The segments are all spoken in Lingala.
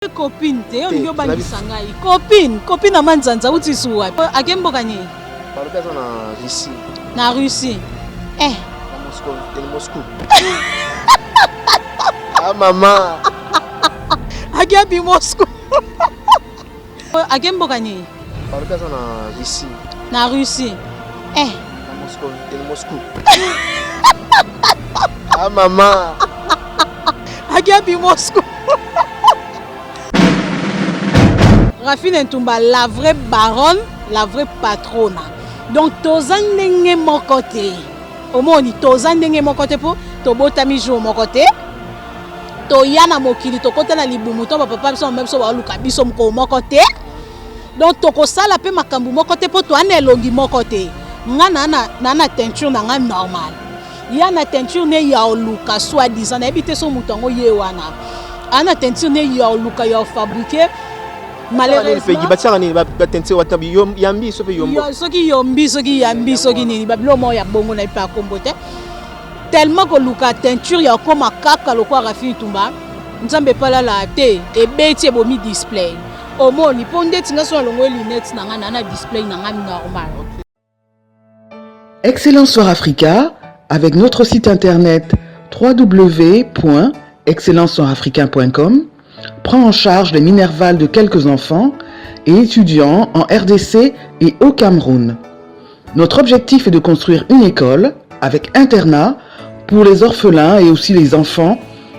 Copine, te on yo bangi sangai. Copine na manzanza uti suwa. Akembo kanye. Parle na Russie. Na Russie. Na Moscou. Ah maman. Akebi Moscou. Akembo kanye. Parle na Russie. Na Russie. Na Moscou. Ah maman. Akebi Moscou. Rafine Ntumba, la vraie baronne, la vraie patronne. Donc, tozan ndenge mon côté. Au moins, tozan ndenge mon côté pour tobota mijo mon côté. To yana mokili to kota na libumu to papa biso même so ba luka biso mko mon côté. Donc, toko sala pe makambu mon côté pour to anelongi mon côté. Nga na teinture na nga normal. Ya na teinture ne ya luka soit disant na ebité so mutongo ye wana. Ana teinture ne ya luka ya fabriquer. Malheureusement, tellement que luka teinture ya comme kaka lokwa Rafine Ntumba nzambe pala la te e beti bomi display au moins ni ponde tinga so longo lunettes na display na ngam normal. Excellence Soir Africa avec notre site internet www.excellencesoirafricain.com prend en charge les minervales de quelques enfants et étudiants en RDC et au Cameroun. Notre objectif est de construire une école avec internat pour les orphelins et aussi les enfants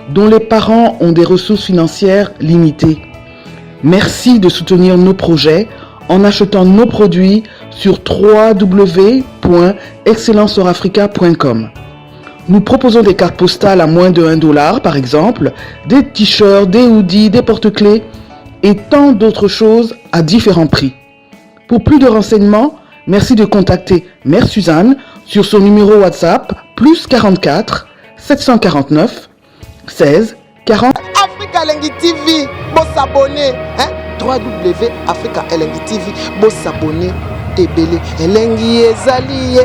dont les parents ont des ressources financières limitées. Merci de soutenir nos projets en achetant nos produits sur www.excellencesoirafrica.com. Nous proposons des cartes postales à moins de $1 par exemple, des t-shirts, des hoodies, des porte-clés et tant d'autres choses à différents prix. Pour plus de renseignements, merci de contacter Mère Suzanne sur son numéro WhatsApp +44 749 16 40. Africa Elengi TV, bon s'abonner. www.africa Elengi TV, bon s'abonner. Ebele elengi ezali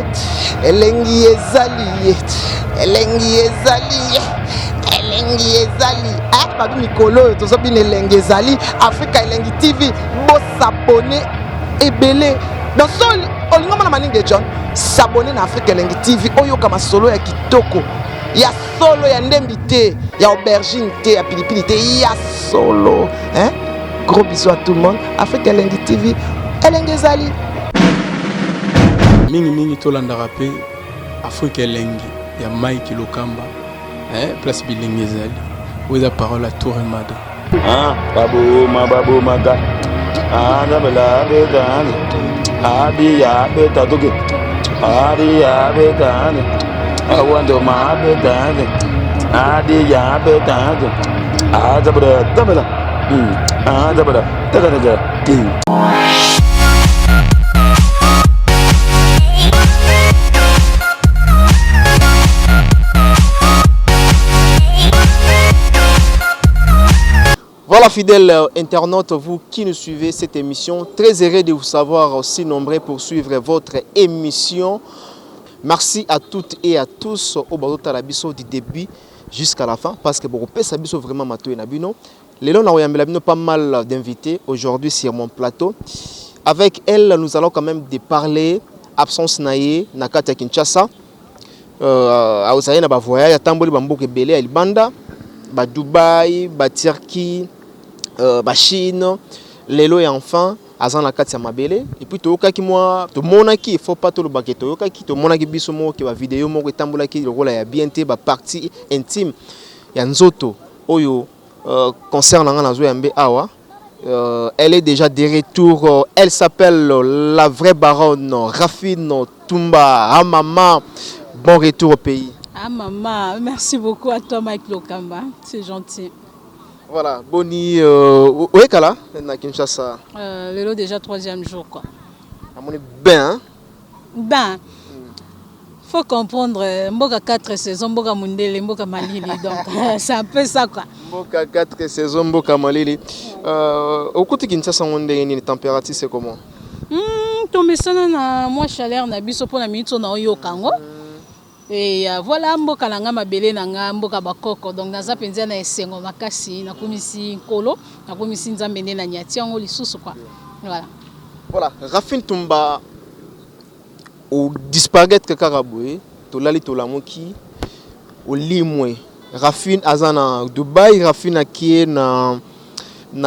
babi mikolo tozo bine elengi ezali Africa Elengi TV bo s'abonner ebele dans sol olingo na maninge John s'abonner na Africa Elengi TV oyo kama solo ya kitoko ya solo ya ndembite ya aubergine te ya pilipili te ya solo gros bisous à tout le monde Africa Elengi TV elengi ezali mingi tolandaka pe Africa Elengi ya Mike Lokamba place bilingi ezali oza parole à Touremada babu maga nabela betane adi ya betatoke adi ya betane awando ma betane adi ya betane azabra tabela azabra tagadaga Voilà fidèles internautes, vous qui nous suivez cette émission, très heureux de vous savoir aussi nombreux pour suivre votre émission. Merci à toutes et à tous au bord de la biso du début jusqu'à la fin parce que beaucoup ça biso vraiment matou et nabino. Les longs n'a pas mal d'invités aujourd'hui sur mon plateau. Avec elle, nous allons quand même de parler absence naïe nakata Kinshasa. À Osaïe na ba voyage à Tamboli bamboke belé à Libanda, ba Dubaï, ba Turquie. Chine, lelo et enfin, azan la carte mabele. Et puis toyoka ki moi, to monaki, il faut pas tout le baquet. Toyoka ki to monaki biso mo ki ba vidéo mo ko tambola ki le rôle ya bien te ba partie intime. Ya nzoto oyo concerne nga na zo yambe awa. Elle est déjà de retour. Elle s'appelle la vraie baronne Rafine Ntumba. Ah maman, bon retour au pays. Ah maman, merci beaucoup à toi Mike Lokamba, c'est gentil. Voilà, Boni, où est Kala, na Kinshasa? Le déjà 3e jour quoi. On est bien. Ben, faut comprendre, Mboka 4 saisons, Mboka Mundele, Mboka Malili, donc c'est un peu ça quoi. Mboka 4 saisons, Mboka Malili. Au côté Kinshasa, on est une température, c'est comment? Tombe ça na moi chaleur na biso pour la minute on a eu au Congo. Et voilà mboka na nga mabele na nga mboka bakoko donc naza penza na esengo makasi na komisi nkolo na komisi nzambe nde na nyati yango lisusu quoi. Voilà, Rafine Toumba au disparaître Karaboé, tolali tolamoki au limwe. Rafine azana Dubaï, Rafine akie na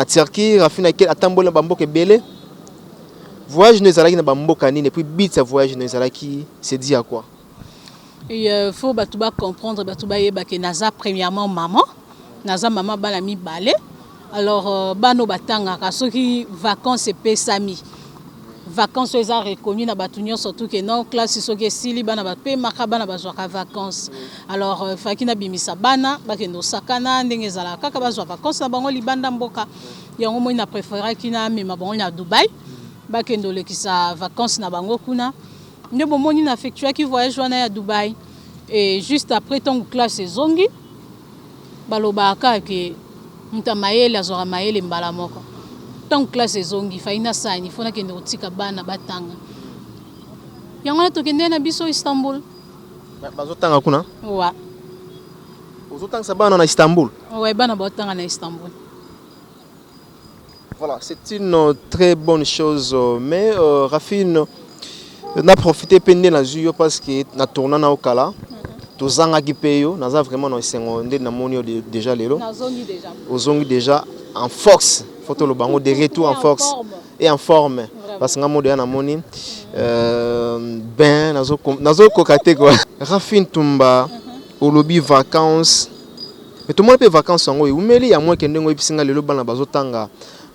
Turquie, Rafine akie atambola bamboka belé. Voyage ne zalaki na bamboka nini et puis bit sa voyage ne zalaki c'est dit à quoi? Il faut batuba comprendre batuba yeba que naza premièrement maman, naza maman bana mi balé. Alors bano batanga ka soki vacances et pesami. Vacances les a reconnu na batunyo surtout que non classe soki sili bana ba pe makaba na bazwa vacances. Alors fakina bimisa bana bakendo sakana ndenge zala kaka bazwa vacances na bango libanda mboka. Yango moi na préférer kina mema bango na Dubaï. Bakendo lekisa vacances na bango kuna. Nde bomoni na effectué qui voyage wana à Dubaï et juste après ton classe zongi balobaka ke mutamayele azora mayele mbala moko ton classe zongi faina sani fona kende otika bana batanga yango na tokende na biso Istanbul bazotanga kuna wa ozotanga sabana na Istanbul ouais bana batanga na Istanbul. Voilà, c'est une très bonne chose mais Rafine na profité pende na zuyo parce que na tourna na okala tozanga kipeyo naza vraiment na sengonde na monio déjà lelo ozongi déjà en force photo lo bango de retour en force et en forme parce que ngamo de na moni ben nazo kokate quoi. Rafine Toumba au lobby vacances mais tout le monde peut vacances ngo umeli ya moi kendengo episinga lelo bana bazotanga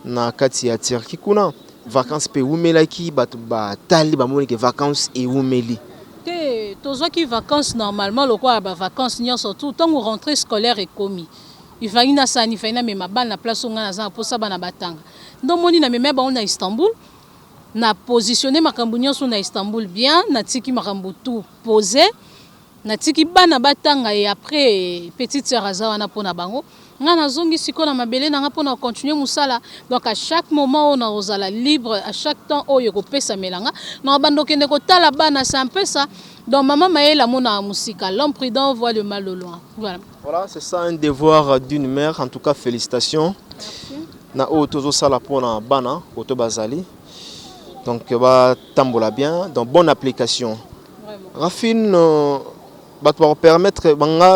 na kati ya Turquie kuna vacances pe umelaki batu ba tali ba moni que vacances et umeli te tozo ki vacances normalement le quoi ba vacances nya surtout tant rentrée scolaire et commis il va ina sani fa ina me mabal na place nga na za pour ça bana batanga ndo moni na meme ba on na Istanbul na positionner makambu nyonso na Istanbul bien na tiki makambu tout posé na tiki bana batanga et après petite sœur azawa na pona bango nga na zongi siko na mabele na nga pona continuer musala donc à chaque moment on a osala libre à chaque temps oyo ko pesa melanga na bando kende ko tala bana c'est un peu ça donc maman maela mona musika l'homme prudent voit le mal au loin. Voilà, c'est ça un devoir d'une mère. En tout cas félicitations. Merci. Na otozo sala pona bana oto bazali donc ba tambola bien donc bonne application. Vraiment. Rafine va te permettre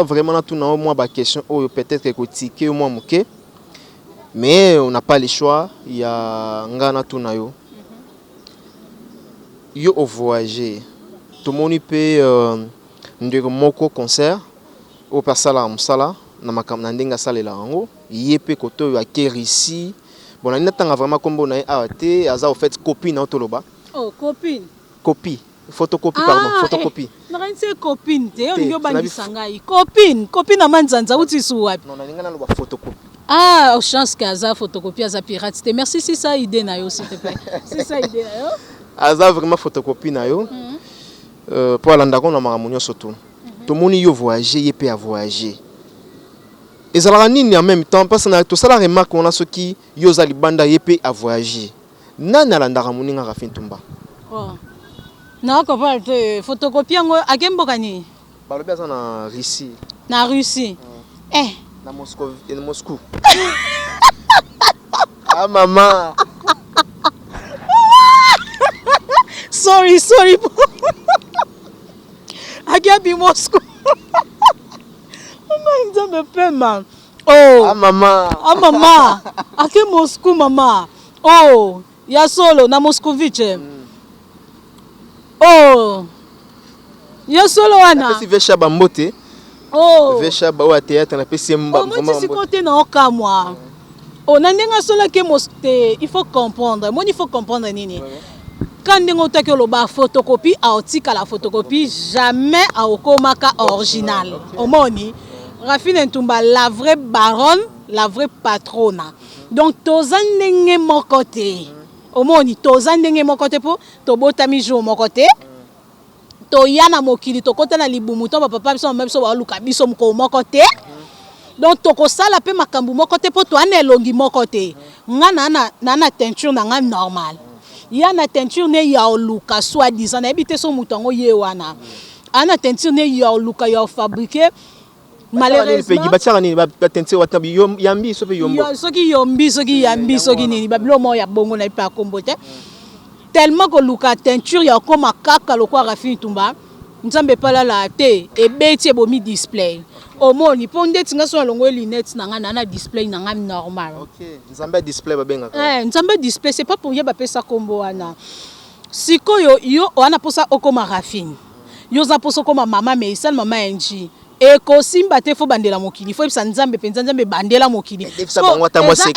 vraiment na tout na moi ba question ou peut-être que ticket moi moké mais on n'a pas le choix il y a ngana tout na yo yo au voyager tout le monde peut ndeko moko concert au persala musala na makamna ndenga salela ngo yepe koto ya kerisi bon na tanga vraiment kombo na até aza au fait copine autoloba oh copie photocopie pardon photocopie na rinse copine te on yo bangisa ngai copine na manzanza uti su wapi non na ninga na lo photocopie au chance kaza photocopie aza pirate te merci si ça idée na yo s'il te plaît c'est ça idée na yo aza vraiment photocopie na yo pour alanda ko na maramunyo surtout tout le monde yo voyager yepé à voyager et ça la nini en même temps parce que tout ça la remarque on a ceux qui yo za libanda yepé à voyager nana alanda ramuninga Rafine Toumba na ko parle photocopie ngo akemboka ni balobi aza na Russie na Moscou ah maman sorry Agabi Moscou maman ça me fait mal ah maman ake Moscou maman oh ya solo na Moscovitch oh ya solo wana pesi vesha bambote oh vesha ba wa théâtre na pesi mba vraiment si côté na okamwa oh na ndenga solo ke Moscou il faut comprendre moi il faut comprendre nini quand on a la photocopie, la photocopie, jamais à okomaka original. Au moni, Rafine Toumba, la vraie baronne, la vraie patronne. Donc, tozan nenge mon côté. Au moni, tozan nenge mon côté pour, tobotami jou mon côté. Toyana mokili, to côté na libumuto, papa biso même so waluka biso mko mon côté. Donc, toko sala pe makambu mon côté pour toi ne longi mon côté. Nga na teinture na nga normal. Il y a une teinture ne ya oluka soit disant na ebité so mutango ye wana ana teinture ne yo luka yo fabriquer malheureusement yambi soki yombo soki yombi soki yambi soki nini babilo mo ya bongo na pa kombo te tellement que luka teinture ya koma kaka lokwa Rafine Ntumba nzambe pala la te e beti bomi display omoni po ndeti nga so longo lunettes nanga na display nanga normal. OK nzambe display babenga nzambe display c'est pas pour yeba pesa kombo wana sikoyo yo wana posa okoma Rafine yo za posa okoma mama mais ça mama NG et kosimba te fo bandela mokili fo ebisa nzambe penza nzambe bandela mokili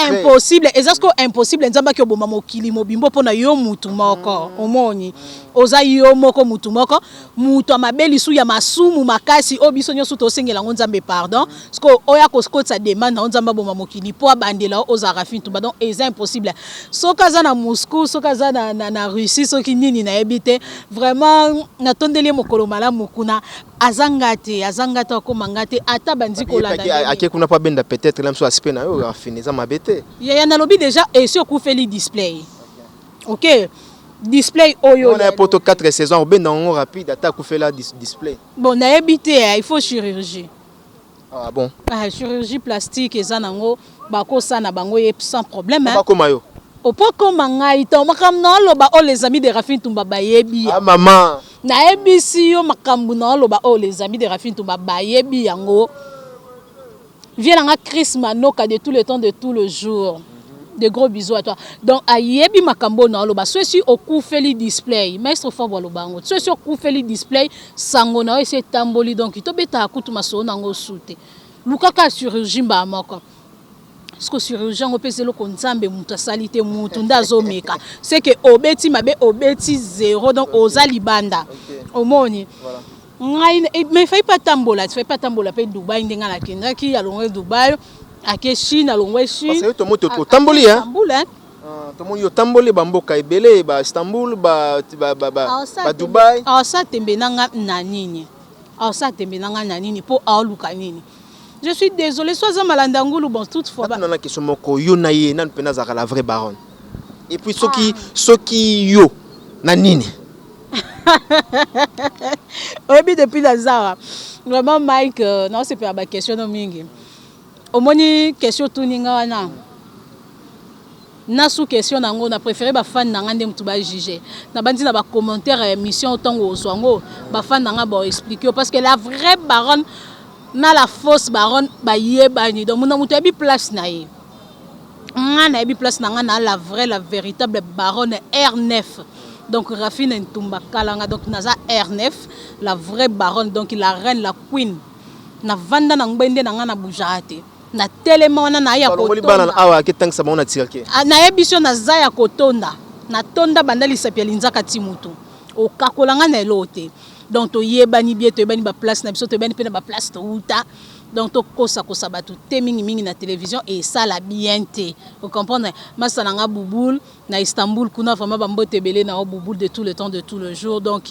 impossible ezasco impossible nzamba ki oboma mokili mobimbo pona yo mutu moko omoni oza yo moko mutu moko mutu amabeli su ya masumu makasi obiso nyoso to sengela nzambe pardon sko oya koskotsa demande na nzamba boma mokili po bandela oza Rafine Ntumba donc c'est impossible soka za na Moscou soka za na Russie soki nini na ebite vraiment na tondeli mokolo malamu kuna azangate ko mangate ata bandi ko landa ake kuna pa benda peut-être là mso aspect na yo Rafine za mabete ya na lobby déjà et sur ku feli display OK display oyo on a poto 4 saisons benda on rapide ata ku fela display bon na ebité il faut chirurgie ah bon chirurgie plastique eza nango bako sana bango sans problème hein bako mayo opo koma ngai to makambo na loba o les amis de Rafine Ntumba bayebi ah maman na ebisi yo makambo na loba o les amis de Rafine Ntumba bayebi yango viens nga Chris Manoka de tout le temps de tout le jour de gros bisous à toi donc ayebi makambo na loba so si okufeli display maître fo loba ngo so si okufeli display sango na ese tamboli donc to beta kutu maso na ngo sute lukaka chirurgie ba moko parce que chirurgien opese lo konzambe mutu salite mutu ndazo meka c'est que obeti mabe obeti zéro donc oza libanda omoni ngai mais fai pas tambola pe Dubai ndenga la kendaki alongwe Dubai ake Chine alongwe Chine parce que to moto to tamboli hein to mo yo tamboli bamboka ebele ba Istanbul ba Dubai ça tembe nanga na nini ça tembe nanga na nini po aluka nini. Je suis désolé, sois un malandangulu, bon, toutefois. Non, non, question moko yo na ye nan pena za la vraie baronne. Et puis ceux qui yo na nini. Oui, depuis la Zara. Vraiment Mike, non c'est pas ma question no mingi. Omoni question tout ninga wana. Na sous question nango na préféré ba fan nanga ndem tu ba juger. Na bandi na ba commentaire émission tongo oswango, ba fan nanga ba expliquer parce que la vraie baronne na la fausse baronne ba yebani donc mona mutu abi place na ye ngana abi place na ngana la vraie la véritable baronne R9 donc Rafine Ntumba kalanga donc naza R9 la vraie baronne donc la reine la queen na vanda na ngbende na ngana bujate na telema wana na ya kotonda awa ketang sa mona tirke na ebisio na za ya kotonda na tonda bandali sapia linzaka timutu o kakolanga na elote donc to yebani bien to yebani ba place na biso to yebani pe na ba place to uta donc to kosa batu te mingi na télévision et ça la bien te vous comprenez masa nanga bouboule na Istanbul kuna vraiment bambote belé na bouboule de tout le temps de tout le jour donc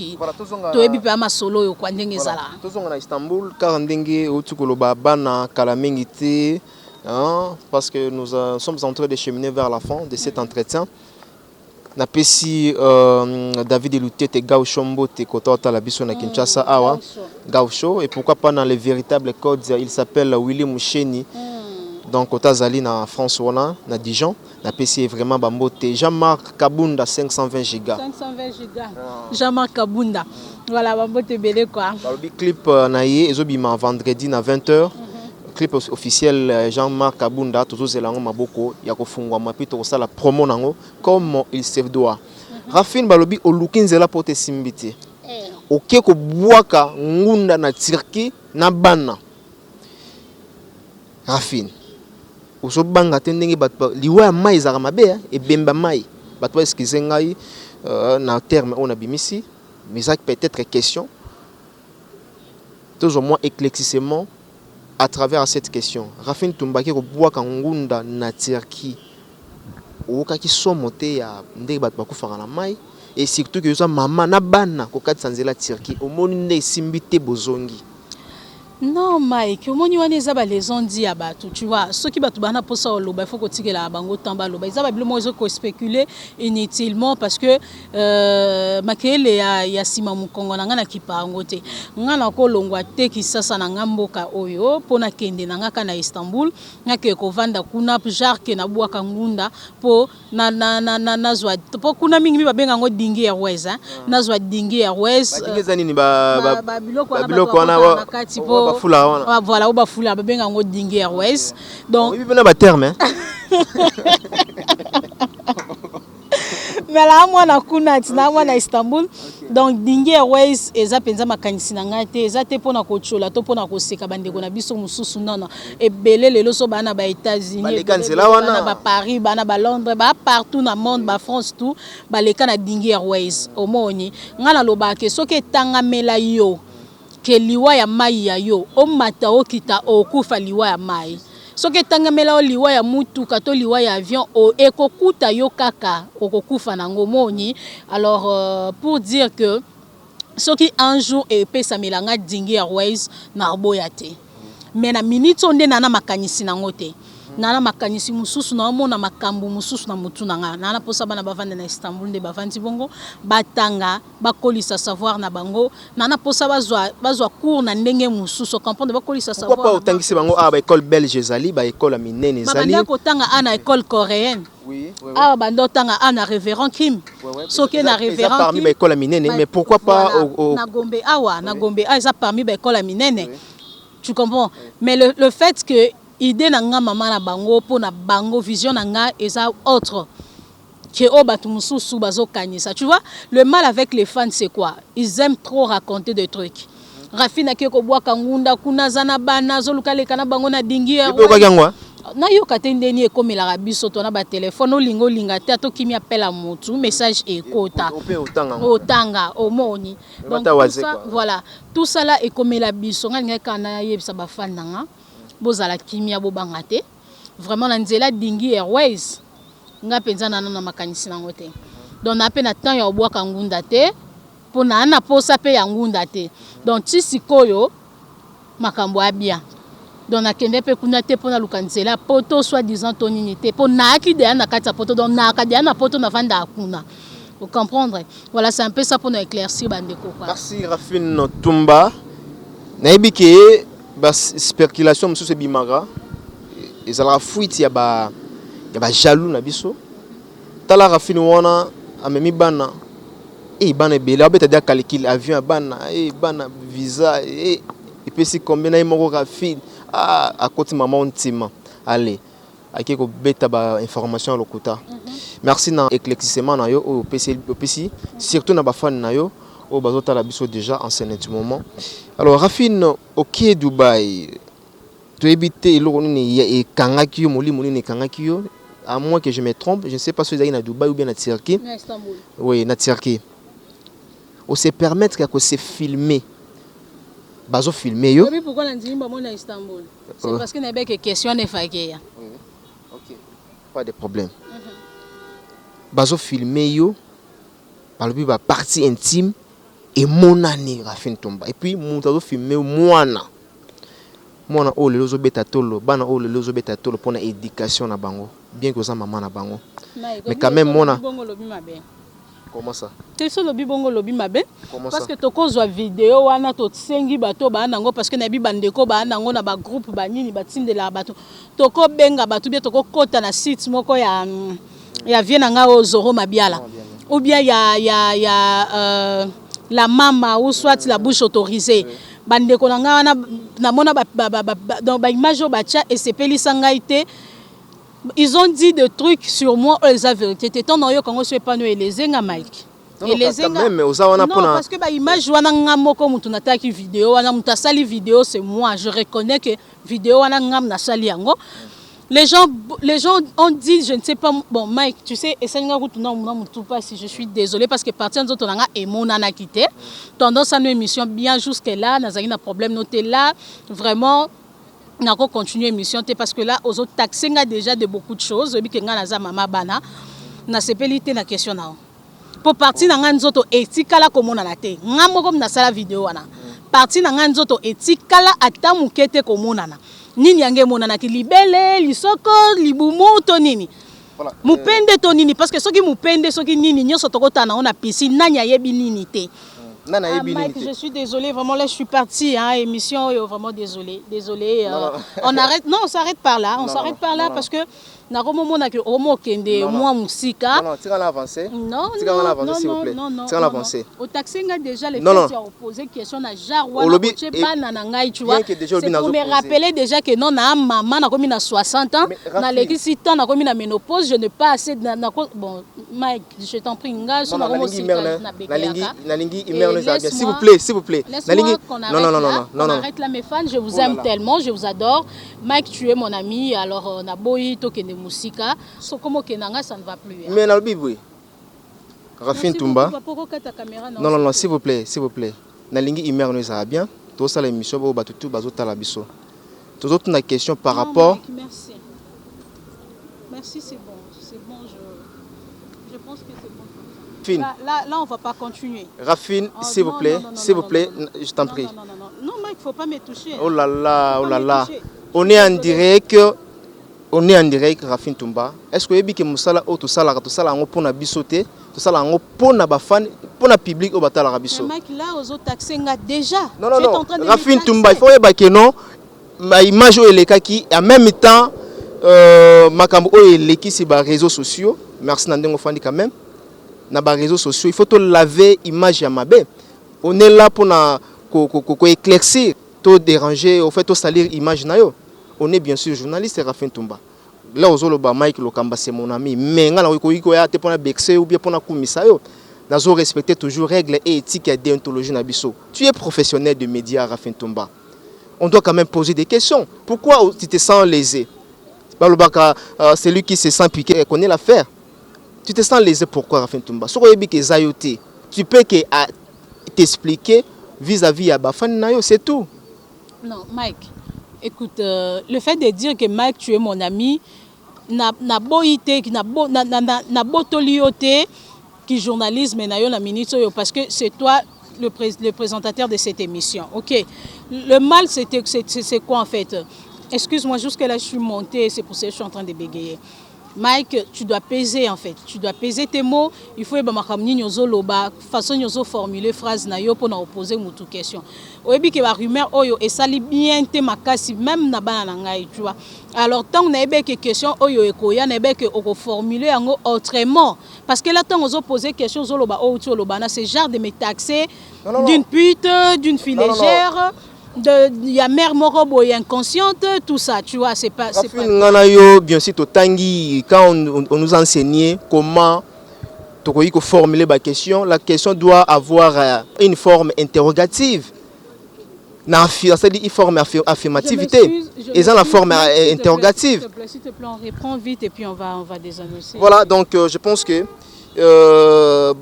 to yebi pa ma solo yo kwa ndenge zala to zonga na Istanbul car ndenge otukolo bana kala mingi te parce que nous sommes en train de cheminer vers la fin de cet entretien. Napesi David Elutete Gaucho Mbote kota la biso na Kinshasa awa Gaucho et pourquoi pas dans les véritables codes il s'appelle Willy Moucheni donc kota zali na France wana na Dijon napesi vraiment bambote Jean-Marc Kabunda 520 giga Jean-Marc Kabunda voilà bambote belé quoi le clip na ye ezobima vendredi na 20h clip officiel Jean-Marc Kabunda toujours zelango maboko ya kofungwa mapito ko sala promo nango comme il se doit. Rafine balobi olukinzela pote simbiti. Oke ko bwaka ngunda na Turquie na bana. Rafine. Oso banga tendenge bat liwa mai za mabe e bemba mai. Bat wa eskize ngai na terme on abimisi mais ça peut-être question. Toujours moins éclaircissement à travers cette question. Rafine Ntumba ki ko bwaka ngunda na Turquie. Oka ki somote ya ndenge bat bakufanga na mai et surtout que yoza mama na bana ko katsanzela Turquie. Omoni ne simbite bozongi. Non, Mike, au moins, il y a les ont dit à Batou, tu vois. Ceux qui battent Bana pour ça, il faut que tu la bango tamba loba. Ils ont spéculer inutilement parce que Makele y a Sima Mukongo nanga qui pa ngote. Ngana ko longwa te ki sasa na ngamboka oyo pona kende nanga kana Istanbul, ngake ko vanda kuna jarke na bua kangunda po na zwa po kuna mingi ba benga ngo Dingi Airways, na zwa Dingi Airways. Dingi nini ba biloko wana kati po voilà au bafula ba benga ngo Dingi Airways. Donc oui bana ba terme mais là moi na kuna tina moi na Istanbul. Donc Dingi Airways eza penza makanisi na ngate eza te pona ko chola to pona ko seka bandeko na biso mususu nana ebele lelo so bana ba États-Unis bana ba Paris bana ba Londres ba partout na monde ba France tout ba leka na Dingi Airways omoni ngana loba ke soki tanga mela yo ke liwa ya mai ya yo o mata o kita o kufa liwa ya mai soki tanga mela o liwa ya mutuka to liwa ya avion o ekokuta yo kaka okokufa nango moni. Alors pour dire que soki un jour et pesa melanga Dingi Airways na boyate mais na minute onde nana makanisi nango te nana makanisi mususu na mona makambu mususu na mutu nanga nana posa bana bavanda na Istanbul nde bavandi bongo batanga bakolisa savoir na bango nana posa bazwa cours na ndenge mususu comprendre bakolisa savoir pourquoi pas otangisi bango ba école belge ezali ba école minene ezali ba ko tanga ana école coréenne oui ah bando tanga ana révérend Kim soki na révérend parmi ba école minene mais pourquoi pas na Gombe awa na Gombe ça parmi ba école minene tu comprends mais le fait que idée nanga mama na bango po na bango vision nanga eza autre que o batu mususu bazo kanisa. Tu vois le mal avec les fans c'est quoi? Ils aiment trop raconter des trucs. Rafina ke ko bwa kangunda kuna zana bana zo lukale kana bango na Dingi na yo katendeni ekomela biso to na ba téléphone olingo linga te to kimi appela motu message ekota otanga omoni. Donc ça, voilà tout ça là ekomela biso nga kana yebisa ba fan nanga bozala kimia bobanga te vraiment na nzela Dingi Airways nga penza na makanisi nango te donc na pe na temps ya obwaka ngunda te pona na posa pe ya ngunda te donc ti sikoyo makambo abia donc na kende pe kuna te pona luka nzela poto soit disant tonini te pona ki de na kata poto donc na ka de na poto na vanda kuna vous comprendre. Voilà c'est un peu ça pour nous éclaircir bandeko quoi. Merci Rafine Tumba nayebi ke ba spéculation mususu bimara ezala fuite ya ba jaloux na biso tala Rafine wana amemi bana bana bela obeta dia calcul avion bana bana visa et puis si combien na moko Rafine à côté maman ntima allez akiko beta ba information lokuta merci na éclaircissement na yo au PC surtout na ba fan na yo au bazota la biso déjà en ce moment. Alors Rafine OK Dubaï tu éviter l'oni et kangaki moli ni kangaki yo à moins que je me trompe je ne sais pas si c'est à Dubaï ou bien à Turquie. À Istanbul. Oui, na Turquie. On se permettre que se filmer. Bazo filmer yo. Oui, pourquoi on dit maman à Istanbul? C'est parce que n'a pas que question ne fait que. OK. Pas de problème. Bazo filmer yo. Par le partie intime et mon année Rafine Tumba et puis mon tazo filmer mwana o le lozo beta tolo bana o le lozo beta tolo pour na éducation na bango bien que ça maman na bango mais quand même mona comment ça te so lobi bongo lobi mabe parce que to kozwa vidéo wana to tsengi bato ba nango parce que na bi bandeko ba nango na ba groupe ba nini ba tindela bato to ko benga bato bien to ko kota na site moko ya viena nga o Zoro Mabiala ou bien ya la mama ou soit la bouche autorisée bandeko nanga na mona dans ba image ba cha et c'est pelisa ngaité ils ont dit des trucs sur moi eux la vérité étant dans yo quand je pas nous les zenga Mike et les zenga même ozawana pona parce que ba image wana ngamo ko mutu nataki vidéo wana mutu sali vidéo c'est moi je reconnais que vidéo wana ngam na sali yango. Les gens ont dit, je ne sais pas, bon Mike, tu sais, et ça ne pas si je suis désolée parce que partir de ton et mon a quitté. Tendance à nos émissions bien jusqu'à là, n'a pas un problème, noté là, vraiment, on a continué l'émission parce que là, aux autres taxes, on a déjà de beaucoup de choses, et puis on a maman bana, on a séparé la question là. Pour partir dans un autre éthique là comme on a été, on a comme dans la vidéo là. parti na nga nzoto etikala ata moke te komonana nini yange emonana ki libele lisoko libumu to nini Voilà. mupende to nini parce que soki mupende soki nini nyonso tokotana on a piscine nani ayebi nini te. Mike, je suis désolée, vraiment là je suis partie, hein, émission, vraiment désolée. On arrête, non, on s'arrête par là, parce que na romo na que romo kende moi musika. Non, tu vas avancer. Non, s'il vous plaît. Tu vas avancer. Au taxi nga déjà les faits ont posé question na jarwa na koche bana na ngai tu vois. C'est pour me rappeler déjà que non na maman na komi na 60 ans, na leki temps na komi na ménopause, je n'ai pas assez bon Mike, je t'en prie nga so na romo sika na bekaka. S'il vous plaît. On arrête là mes fans, je vous aime tellement, je vous adore. Mike, tu es mon ami, alors na boyi to kende musika, so como kenanga ça ne va plus. Mais na biboui. Rafine Toumba. Non, s'il vous plaît. Nalingi imer nous ça bien. Tout ça l'émission ba batutu bazota la biso. Tout autre na question par rapport. Merci. Merci, c'est bon, je pense que c'est bon. Fine. Là, on va pas continuer. Rafine, s'il vous plaît, je t'en prie. Non, Mike, faut pas me toucher. Oh là là. On est en direct, Rafine Toumba. Est-ce que vous musala o to sala ngo pona bisoté, to sala ngo pona ba fan, pona public o batala rabiso. Mike, là aux autres taxés déjà. Non. Rafine Toumba, il faut que non ma image o elekaki en même temps makambo o eleki sur les réseaux sociaux. Merci Nandingo Fandi quand même. Na ba réseaux sociaux, il faut te laver image ya mabe. On est là pour ko éclaircir, to déranger, au fait to salir image na yo. On est bien sûr journaliste Rafine Toumba. Là aux oloba Mike Lokamba c'est mon ami, mais ngala ko ya te pona bexe ou bien pona kumisa yo. Nazo respecter toujours règles et éthiques et déontologie na biso. Tu es professionnel de médias Rafine Toumba. On doit quand même poser des questions. Pourquoi tu te sens lésé? Balobaka celui qui se sent piqué connaît l'affaire. Tu te sens lésé pourquoi Rafine Toumba? Tu peux t'expliquer vis-à-vis à Bafan Nayo, c'est tout. Non, Mike, écoute, le fait de dire que Mike, tu es mon ami, n'a botolioté qui journalisme nayo na minute parce que c'est toi le présentateur de cette émission. OK. Le mal c'est quoi en fait? Excuse-moi, jusque là je suis montée, c'est pour ça que je suis en train de bégayer. Mike, tu dois peser en fait. Tu dois peser tes mots. Il faut façon formuler phrase na yo pour opposer mutu question. Oyebi que la rumeur oyo et sali bien te makasi même na bana ngai, tu vois. Alors tant on a que question oyo ekoya na que oko formuler ngo autrement parce que là tant on poser question zoloba o tu loba na ce genre de me taxer d'une pute, d'une fille légère. Il y a mère morobo et inconsciente, tout ça, tu vois, c'est pas... Bien sûr, quand on nous enseignait comment formuler la question doit avoir une forme interrogative. C'est-à-dire une forme affirmativité. Et ça, la forme interrogative. S'il te plaît, on reprend vite et puis on va désannoncer. Voilà, donc je pense que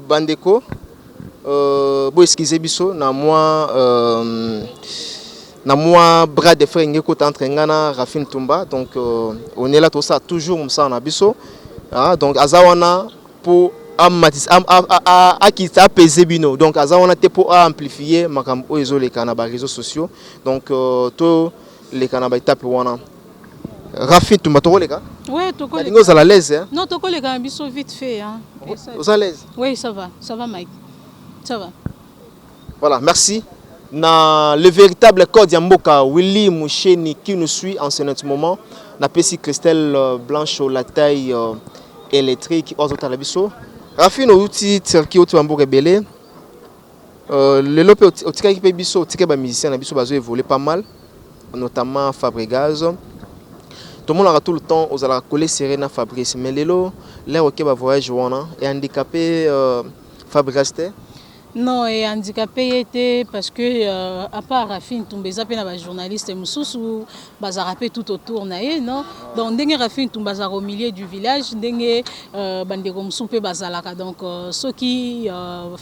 Bandeko, excusez biso, na moi bras de frère ngeko entre ngana Rafine Toumba, donc on est là tout ça toujours ça na biso, donc azawana pour apaiser bino, donc azawana te pour amplifier makambo ezole kana ba réseaux sociaux, donc to les kana ba tape wana Rafine Toumba to les gars. Ouais, to ko les gars à l'aise hein. Non, to ko les gars biso vite fait hein. Vous à l'aise? Oui, ça va Mike. Ça va. Voilà, merci. Le véritable code Yamboka, Willy Moucheni qui nous suit en ce moment, na pesi Christelle Blanche la taille électrique aux autres labiso. Rafine outil tirki outil Yamboka belé. Le lope au tika qui biso, tika ba musicien na biso bazo évoluer pas mal, notamment Fabregas. Tout le monde a tout le temps aux ala coller Serena Fabrice, mais lelo là OK ba voyage wana et handicapé Fabregas. Non, et handicapé était parce que à part Rafine Toumba, ça peine à journaliste mususu bazarapé tout autour naé non. Donc dengue Rafine Toumba au milieu du village, dengue bandeko musupe bazalaka donc ceux qui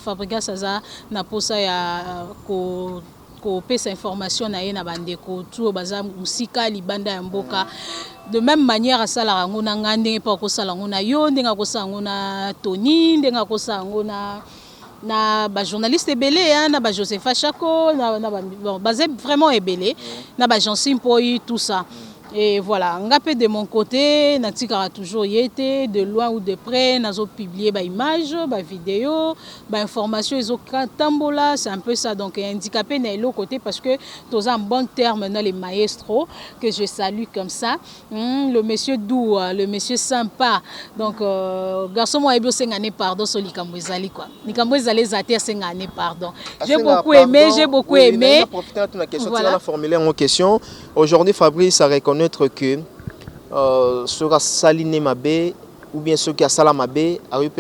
Fabregas ça na posa ya ko pesa information naé na bandeko tout baza musika libanda ya mboka. De même manière à ça la ngona ngande pas ko sala ngona yo ndenga ko sala ngona Tony ndenga ko sala ngona na ba journaliste ebélé hein na ba Josepha Chako na ba bon basé vraiment ebélé na ba Jansim Poi tout ça. Et voilà, ngapé de mon côté, natikara toujours yété de loin ou de près, nazo publier ba image, ba vidéo, ba information iso tambola, c'est un peu ça donc handicapé n'est l'autre côté parce que tous en bon terme dans les maestros que je salue comme ça. Le monsieur doux, le monsieur sympa. Donc garçon moi ebio sengane pardon sur likambo ezali quoi. Likambo ezali zater sengane pardon. J'ai beaucoup aimé, j'ai beaucoup aimé. Voilà. Formuler une question. Aujourd'hui Fabrice a reconnu que sera saliné mabé ou bien ceux qui a salamabé a eu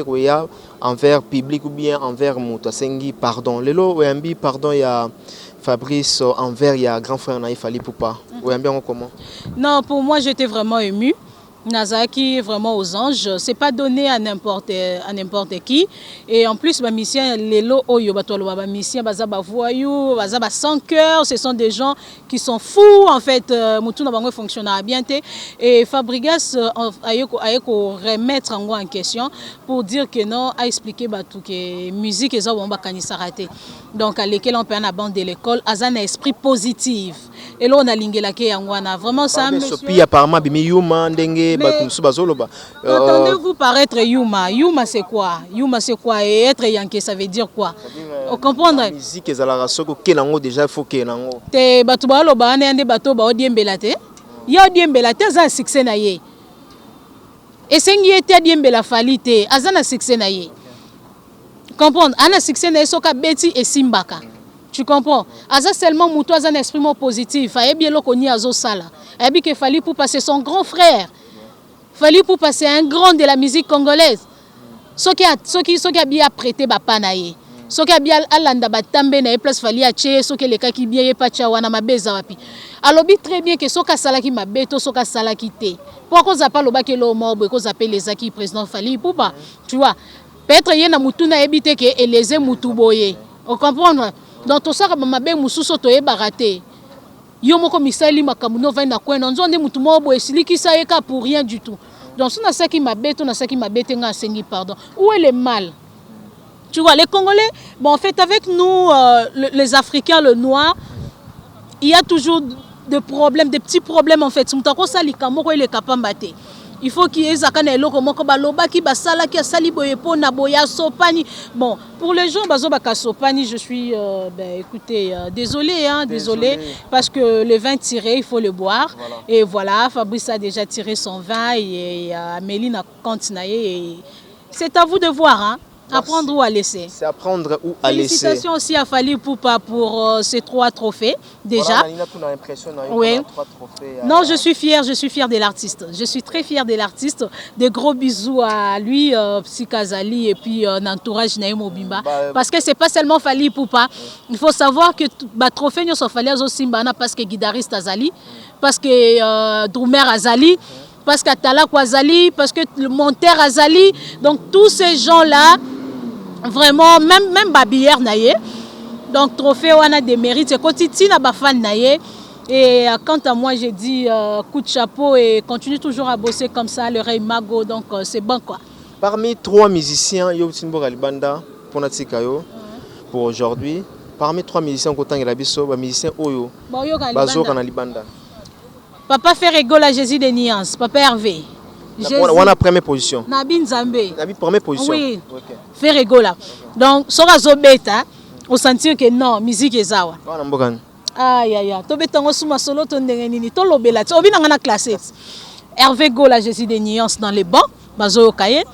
envers public ou bien envers Moutasengi pardon lelo oyambi pardon il y a Fabrice envers il y a grand frère Naïf Ali Poupa oyambi comment? Non, pour moi j'étais vraiment ému. Nazaki vraiment aux anges, c'est pas donné à n'importe qui. Et en plus, ma mission, les lots oyo batolo, ma mission, bazaba voyou, bazaba sans cœur, ce sont des gens qui sont fous en fait. Moutouna bango fonctionne à bien et Fabrigas ayeko remettre en question pour dire que non, a expliqué batou que musique et ça on va kanisa raté. Donc à lesquels on peut en aborder l'école, azan esprit positif. Et là on a lingé la ke yangwana vraiment ça. Puis apparemment bimi yuma ndenge. Entendez-vous paraître Yuma? Yuma c'est quoi? Yuma c'est quoi? Et être Yankee ça veut dire quoi? Vous comprenez? La musique est à la race que déjà il faut que nango. Te batu ba lo ba ne ande bato ba odiembela te. Ya odiembela te za succès na ye. Et sengi ete odiembela fali te azana succès na ye. Comprendre? Ana succès na soka beti et simbaka. Tu comprends? Aza seulement mouto azan esprit positif. Aye bien lo koni azo sala. Aye que fali pour passer son grand frère. Fali pour passer un grand de la musique congolaise. Ce qui a bien prêté bapanaye. Ce qui a bien alanda batambe na place fali a che ce que les cas qui bien pas cha wana mabeza wapi. Alobi très bien que soka salaki mabeto soka salaki te. Pourquoi ça pas loba que lo morbe qu'on appelle les acquis président Fali Poupa. Tu vois. Peut-être yena mutuna ebité que eleze mutuboye. On comprend? Donc tout ça mabe mususo to e baraté. Yo moko misali makamuno va na kwena nzonde mutu mobo esiliki sa eka pour rien du tout. Donc si on a ça qui m'abête, on a ça qui m'abête nga sengi pardon. Où est le mal? Tu vois les Congolais, bon en fait avec nous les Africains le noir, il y a toujours des problèmes, des petits problèmes en fait. Mutako sali kamoko il est capable de il faut qu'il y ait zakana eloko moko baloba ki basala ki asali boyepo na boya sopani. Bon, pour les gens bazo baka sopani, je suis écoutez désolé hein, désolé parce que le vin tiré, il faut le boire. Voilà. Et voilà, Fabrice a déjà tiré son vin et Amélie n'a continué. C'est à vous de voir hein. Apprendre ou à laisser. C'est apprendre ou à laisser. Félicitations aussi à Fali Poupa pour ces 3 trophées déjà. Oui. Non, je suis fière de l'artiste. Je suis très fière de l'artiste. Des gros bisous à lui, Psykazali et puis l'entourage Naïmo Bimba. Parce que c'est pas seulement Fali Poupa. Il faut savoir que les trophées ne sont Fali Azossimbana parce que guitariste Azali, parce que drummer Azali. Parce qu'Atala Kwazali, parce que le monteur Azali, donc tous ces gens-là, vraiment, même Babière Naye, donc trophée on a des mérites, c'est quotidien à Bafan Naye. Et quant à moi, j'ai dit coup de chapeau et continue toujours à bosser comme ça, le Rey Mago, donc c'est bon quoi. Parmi 3 musiciens, Yotinbo Galibanda, pour Natikayo, pour aujourd'hui, parmi 3 musiciens, Kotang et Labiso, musiciens Oyo, Bazo Kanalibanda. Papa fait rigole à Jésus des nuances, Papa Hervé. On a première position. Nabi Nzambe. Nabi première position. Oui. Okay. Fait rigole. Donc, sora zobeta, on sentir que non, musique est zawa. Aïe aïe aïe. To betango suma solo to ndengenini to lobela. Obi na ngana classé. Hervé Gola Jésus des nuances dans les bancs, bazo kaye.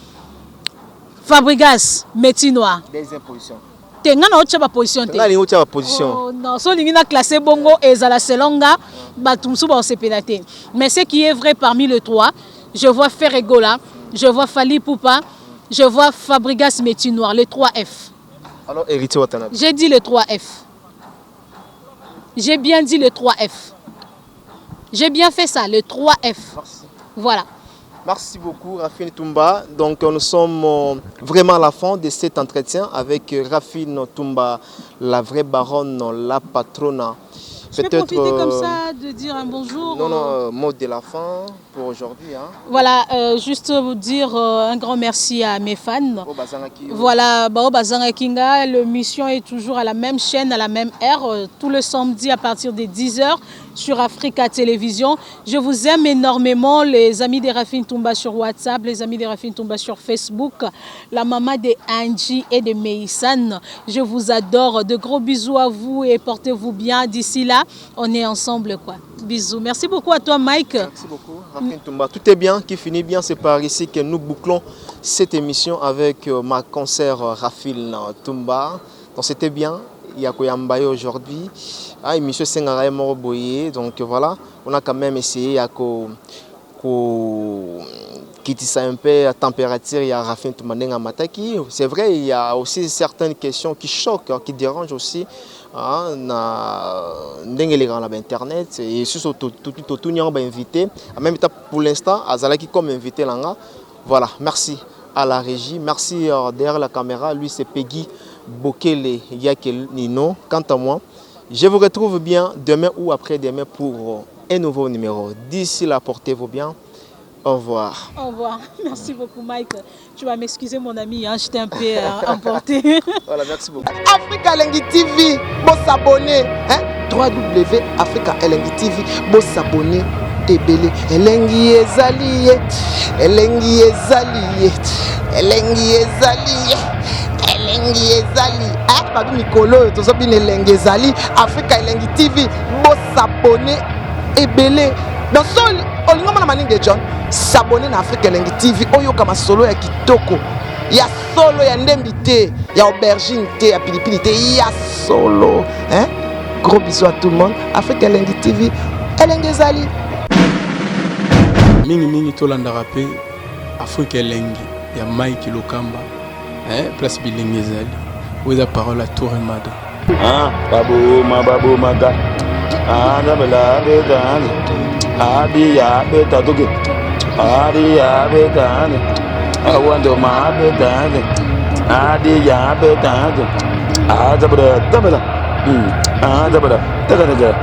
Fabrigas Métinois. Deuxième position. Tengana ocha position te. Ngani ocha position. Oh non, so lingina classé bongo et zala selonga batumsu ba sepelate. Mais ce qui est vrai parmi les 3, je vois Ferregola, je vois Fali Poupa, je vois Fabrigas Métinoir, les 3 F. Alors héritier Watanabe. J'ai dit les 3 F. J'ai bien dit les 3 F. J'ai bien fait ça, les 3 F. Merci. Voilà. Merci beaucoup Rafine Toumba. Donc nous sommes vraiment à la fin de cet entretien avec Rafine Toumba, la vraie baronne, la patronne Je peux profiter comme ça de dire un bonjour. Non, mot de la fin pour aujourd'hui. Hein. Voilà, juste vous dire un grand merci à mes fans. Voilà, Bazanga l'émission est toujours à la même chaîne, à la même heure, tout le samedi à partir des 10h sur Africa Télévision. Je vous aime énormément, les amis de Rafine Toumba sur WhatsApp, les amis de Rafine Toumba sur Facebook, la maman de Angie et de Meïsan. Je vous adore, de gros bisous à vous et portez-vous bien. D'ici là, on est ensemble, quoi. Bisous. Merci beaucoup à toi, Mike. Merci beaucoup, Rafine Toumba. Tout est bien, qui finit bien. C'est par ici que nous bouclons cette émission avec ma concert Rafine Toumba. Donc c'était bien. Il y a Koyambaye aujourd'hui. Ah, émission Sengara Moroboye. Donc voilà, on a quand même essayé à quitter ça un peu la température. Il y a Rafine Toumba Mataki. C'est vrai, il y a aussi certaines questions qui choquent, qui dérangent aussi. Internet et surtout tout le monde invité. En même temps, pour l'instant, Azalaki comme invité là. Voilà, merci à la régie, merci derrière la caméra. Lui, c'est Peggy Bokele Yakel Nino. Quant à moi, je vous retrouve bien demain ou après-demain pour un nouveau numéro. D'ici là, portez-vous bien. Au revoir. Au revoir. Merci beaucoup, Mike. Tu vas m'excuser, mon ami, hein, j'étais un peu emporté. Voilà, merci beaucoup. Africa Elengi TV, bon s'abonner. Africa Elengi TV, bon s'abonner. Ebele Elengi ezali, Elengi ezali, Elengi ezali, Elengi ezali. Babi Mikolo, tozo bin Elengi ezali. Africa Elengi TV, bon s'abonner. Ebele. Dans son olingo na maninge John, s'abonner na Africa Elengi TV, oyo kama solo ya kitoko. Ya solo ya ndembi te, ya aubergine te, ya pilipili te, ya solo. Hein? Gros bisous à tout le monde. Africa Elengi TV, Elengi ezali. Mingi tolanda rapé Africa Elengi ya Mike Lokamba. Place Bilingi ezali. Où est la parole à Tour et Mada. Babo maga. Nabela bedan. Adi ya beta toke. Adi ya bedan. Awando ma bedan. Adi ya bedan. Adabra tabela. Adabra tagada.